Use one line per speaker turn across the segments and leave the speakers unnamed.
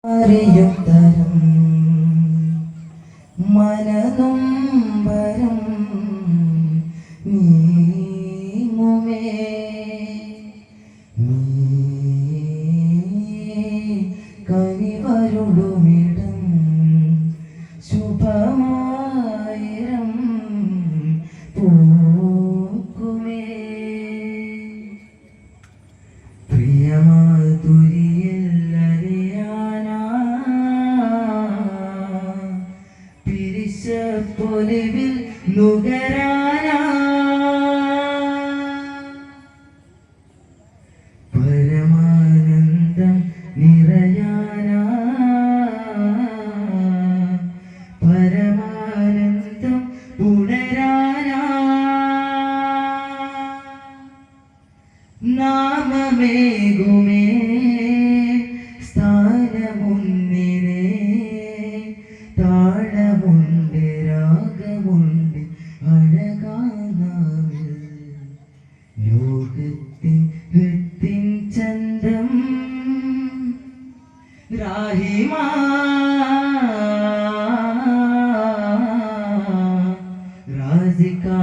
അറിയുത്തരം മനനൊമ്പരം നീങ്ങുമേ കനിവരുളുമിടം ശുഭമായിരം പൂക്കുമേ പൊലിവിൽ നുകരാനാ പരമാനന്ദം നിറയാനാ പരമാനന്ദം ഉണരാനാ നാമമേകുമേ സ്ഥാനമുന്നിനെ താളമുണ്ട് രാഗമുണ്ട് അഴകാനാവിൽ ലോകത്തിൻ ഹൃത്തിൻ ചന്തം രാഹിമാ രാസികാ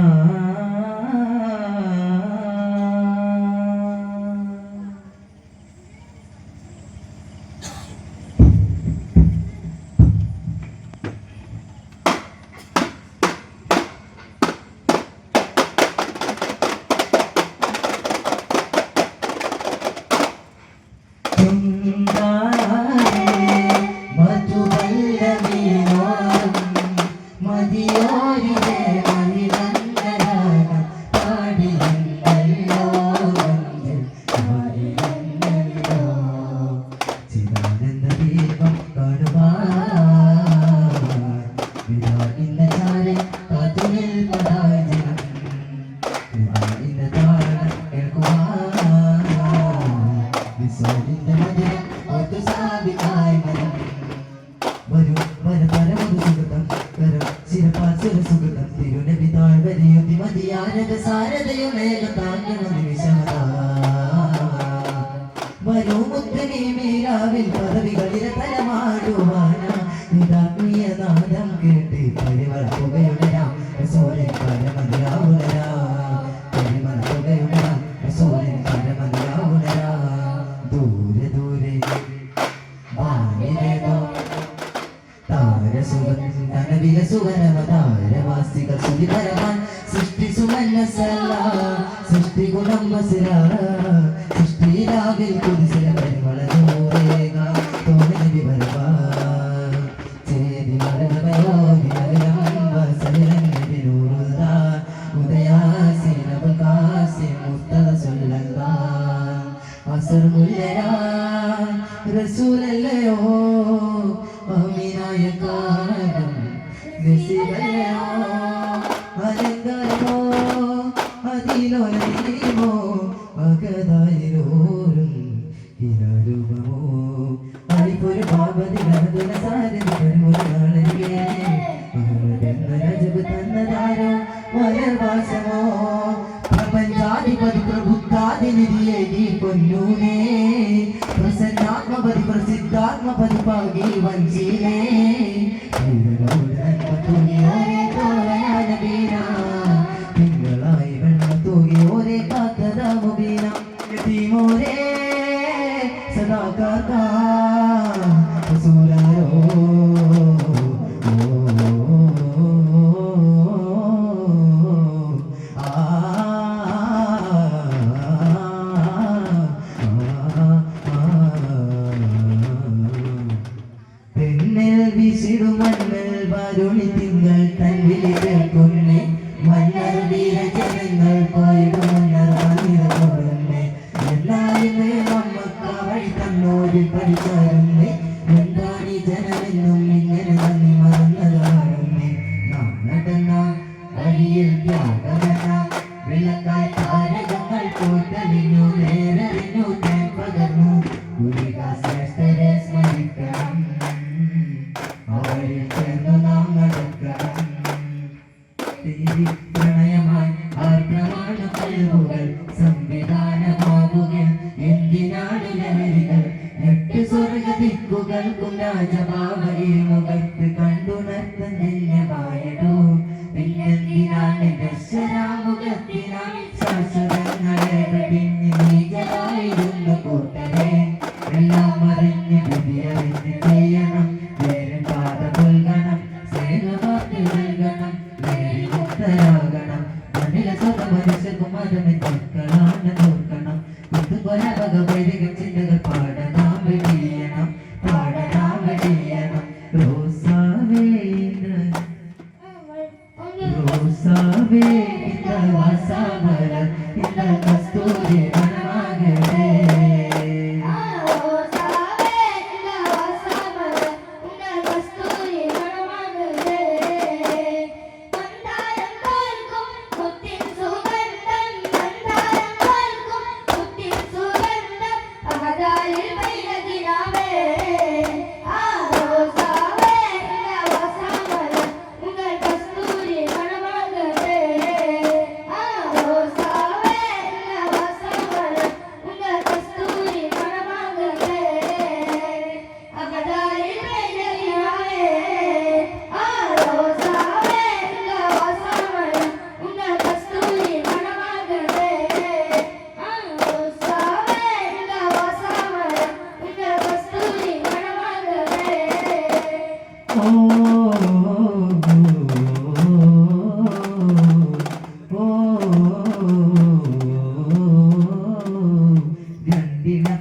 പദവികളിലെ തലമാടുവാനാ നിതാത്മീയനാദം കേട്ട് പരിമളപ്പുകയുണരാം സൂര്യൻ പരമതിയാവുണരാ പരിമളപ്പുകയുണരാം സൂര്യൻ പരമതിയാവുണരാ ദൂരെ ദൂരെ താരസുവനവില സുവനവതാരവാസികൾ സുതിപരമാൻ സൃഷ്ടി സുമനസല്ല സൃഷ്ടി ഗുണം വസിര സൃഷ്ടിരാവിൽ കുതിസില പരിമള ദൂരേക തോന്നിന വിവരവാ ചേരി മരണമയോനി മരണം വസലിരങ്ങി വിനൂറുദ ഉദയാസി നബുകാസി മുസ്തദ സുല്ലല്ല അസർ മുല്ലരാ റസൂലല്ലയോ അമീനായ കാലം നസിബല്ലയോ അലങ്കാരമോ അതിലോലമോ അകതായിരോരും ഹിനാരൂപമോ അടിപ്പൊരു പാപതി നടതുല സാരതി പരിമുറാളരികേ അഹമ്മദെന്ന രജബ് തന്നതാരോ വരവാസമോ പ്രപഞ്ചാധിപതി പ്രബുദ്ധാദിനിധിയെ നീ പൊന്നൂനേ പ്രസന്നാത്മപതി പ്രസിദ്ധാത്മപതി പാകി വഞ്ചിലേ തിങ്കളായി വെണ്ണ തൂകി ഓരേ കാത്തതാ മുബീന യതീമോരേ സദാ കാക്കാ റസൂലാരോ മണ്ണിൽ വരുണി തിങ്കൾ രാജഭാവയെ മുഖത്ത് കണ്ടുണർത്തുന്നവായടോ പിന്നെന്തിനാണ് ദശരാമുഖത്തിനായി ശാശ്വതങ്ങളെ പിന്നെ നീകളായിരുന്നു കൂട്ടരെ എല്ലാം അറിഞ്ഞ് വിധിയറിഞ്ഞ് ചെയ്യണം വേറെ പാത പുൽകണം സ്നേഹവാക്ക് നൽകണം നേരി മുക്തരാകണം മണ്ണിലെ സ്വതമനുഷ്യർക്കും മതമെന്തൊക്കളാണ് നോക്കണം കുത്തുകൊല വകവൈദികം ചിന്തകൾ പാടനാം വെടിയണം പാടനാം വെടിയണം റോസാവേ റോസാവേ ഇന്ന വാസാമല ഇന്ന കസ്തൂരി മനമാകട്ടെ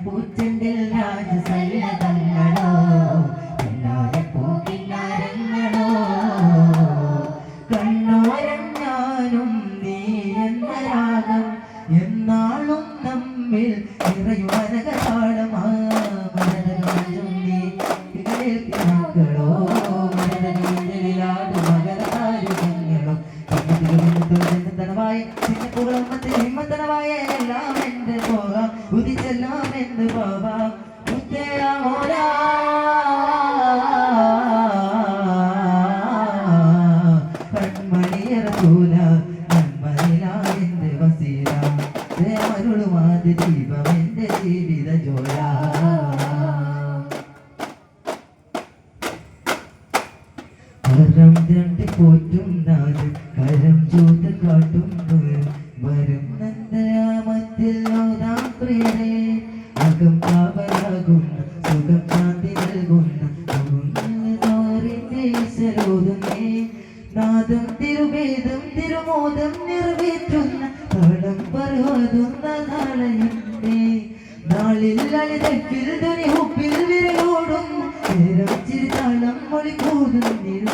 പൂച്ചെണ്ടിൽ രാജസല്ലതങ്ങളോ പിന്നാലെ പോകിന്നാരങ്ങളോ കണ്ണോരം ഞാനും നീ എന്ന രാഗം എന്നാളും നമ്മിൽ നിറയുവനകാലമാമരതകാലും നീ മക്കളോ മരതകാലിലാട് മകരതാരുകളോ തനവായ ഹിമ്മത്തനവായ എല്ലാം എന്ത് പോകാം ഉദിച്ചെല്ലാം എന്ന് പോവാം മുത്തയാമോരാ കൺമണിയറൂല നന്മയിലായെന്റെ വസീല ദേവരുളുമാത് ദീപം എന്റെ ജീവിത ജോല കരം തണ്ടി പോറ്റും നാട് കരം ചൂത് കാട്ടും വരും നന്ദയാമത്തിൽ നോതാം പ്രിയരെ അകം കാവലാകുന്ന സുഖം ശാന്തി നൽകുന്ന ഈശ്വരോതുന്നേ നാദം തിരുവേദം തിരുമോദം നിറവേറ്റുന്ന പാഠം പർവ്വതുന്ന നാളെയുണ്ടേ നാളിൽ ലളിതത്തിൽ ധനി ഹുപ്പിൽ വിരലോടുന്ന നേരം ചിരിതാളം മൊഴി കൂടുന്നില്ല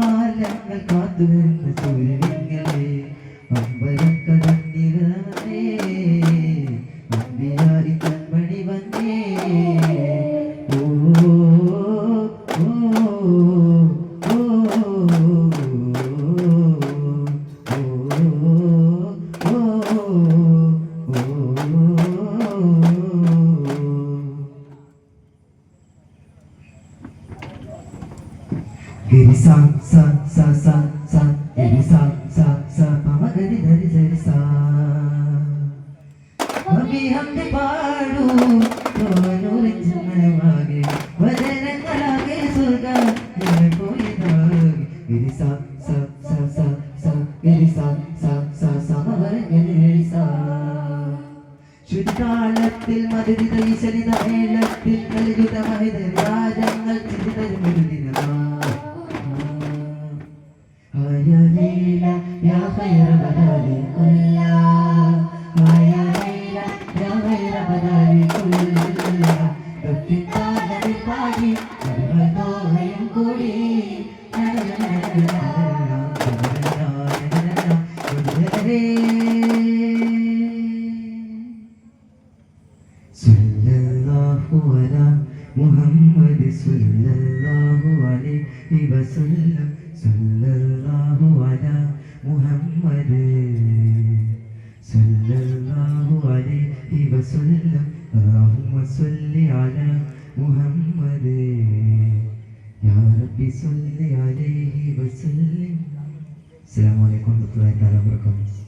ആലങ്ങൾ കാത്തുവരുന്ന സൂര്യങ്ങളെ അമ്പലം കടന്നിരേ അമ്പിയാരി കൺമണി വന്നേ ഓ ഓ ഓ Giri sa sa sa sa sa giri sa sa sa pama giri dhari dhari sa Abhi humne paadu tono rinjnavage vajanangalage surga yene poyidage giri sa sa sa sa sa giri sa sa sa sa mavara giri sa ശുദ്ധാളത്തിൽ മധുരിത ഈശ്വരിത മേളത്തിൽ കലിയുത മഹിത രാജങ്ങൾ ചിന്തിതരുമെഴുതിനമാ يا ليلى يا خير بدالي كلها يا ليلى يا خير بدالي كلها بفتاة بالباقي بدها ينقولي صلى الله على محمد صلى الله عليه وسلم صلى الله على محمد صلى الله عليه وسلم اللهم صل على محمد يا ربي صل عليه وسلم السلام عليكم ورحمة الله وبركاته